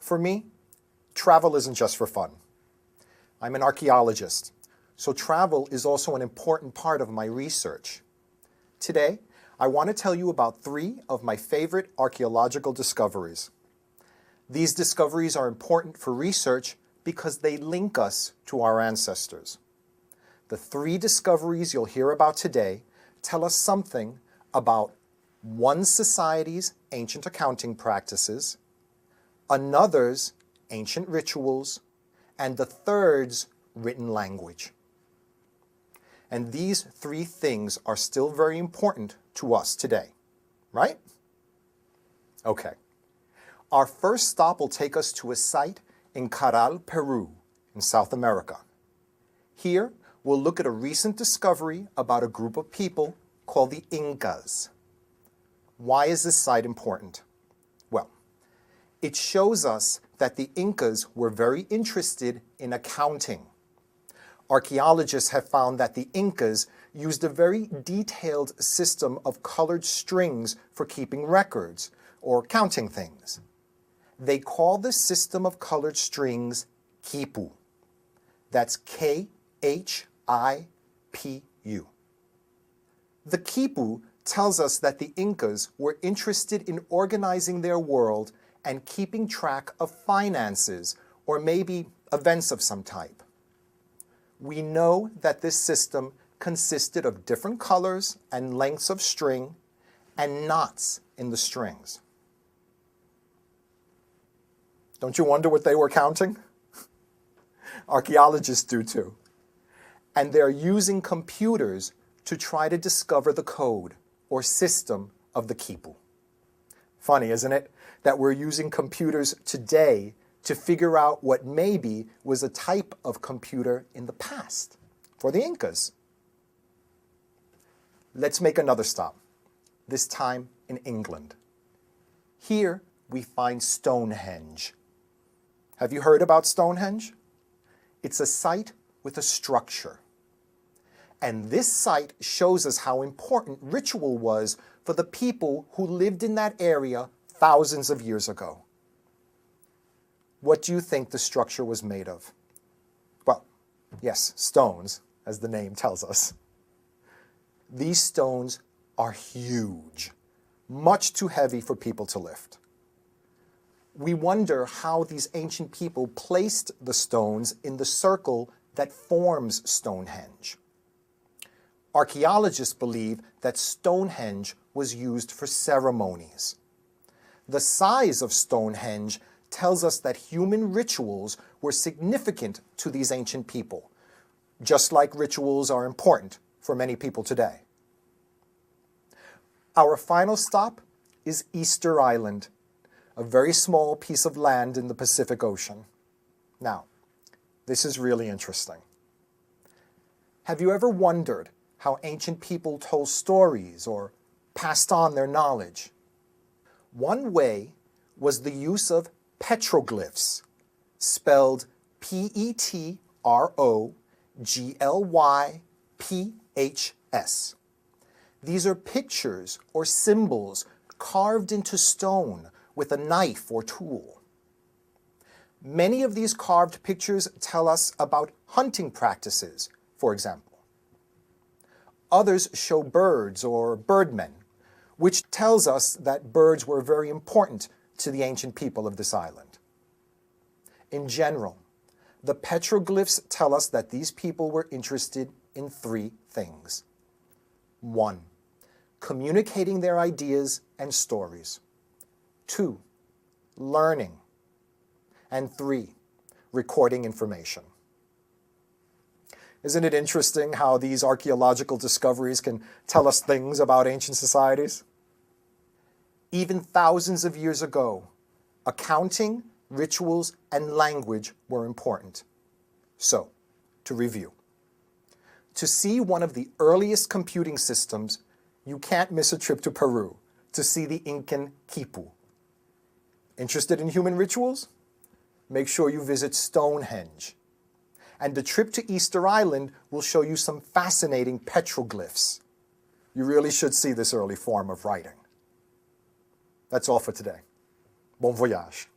For me, travel isn't just for fun. I'm an archaeologist, so travel is also an important part of my research. Today, I want to tell you about 3 of my favorite archaeological discoveries. These discoveries are important for research because they link us to our ancestors. The 3 discoveries you'll hear about today tell us something about one society's ancient accounting practices, another's ancient rituals, and the third's written language. And these 3 things are still very important to us today, right? Okay. Our first stop will take us to a site in Caral, Peru, in South America. Here, we'll look at a recent discovery about a group of people called the Incas. Why is this site important? Well, it shows us that the Incas were very interested in accounting. Archaeologists have found that the Incas used a very detailed system of colored strings for keeping records or counting things. They call this system of colored strings quipu. That's K-H-I-P-U. The quipu tells us that the Incas were interested in organizing their world and keeping track of finances or maybe events of some type. We know that this system consisted of different colors and lengths of string and knots in the strings. Don't you wonder what they were counting? Archaeologists do too. And they're using computers to try to discover the code or system of the quipu. Funny, isn't it, that we're using computers today to figure out what maybe was a type of computer in the past for the Incas. Let's make another stop, this time in England. Here we find Stonehenge. Have you heard about Stonehenge? It's a site with a structure. And this site shows us how important ritual was for the people who lived in that area thousands of years ago. What do you think the structure was made of? Well, yes, stones, as the name tells us. These stones are huge, much too heavy for people to lift. We wonder how these ancient people placed the stones in the circle that forms Stonehenge. Archaeologists believe that Stonehenge was used for ceremonies. The size of Stonehenge tells us that human rituals were significant to these ancient people, just like rituals are important for many people today. Our final stop is Easter Island, a very small piece of land in the Pacific Ocean. Now, this is really interesting. Have you ever wondered how ancient people told stories or passed on their knowledge? One way was the use of petroglyphs, spelled P-E-T-R-O-G-L-Y-P-H-S. These are pictures or symbols carved into stone with a knife or tool. Many of these carved pictures tell us about hunting practices, for example. Others show birds or birdmen, which tells us that birds were very important to the ancient people of this island. In general, the petroglyphs tell us that these people were interested in 3 things. 1, communicating their ideas and stories. 2, learning. And 3, recording information. Isn't it interesting how these archaeological discoveries can tell us things about ancient societies? Even thousands of years ago, accounting, rituals, and language were important. So, to review. To see one of the earliest computing systems, you can't miss a trip to Peru to see the Incan quipu. Interested in human rituals? Make sure you visit Stonehenge. And the trip to Easter Island will show you some fascinating petroglyphs. You really should see this early form of writing. That's all for today. Bon voyage.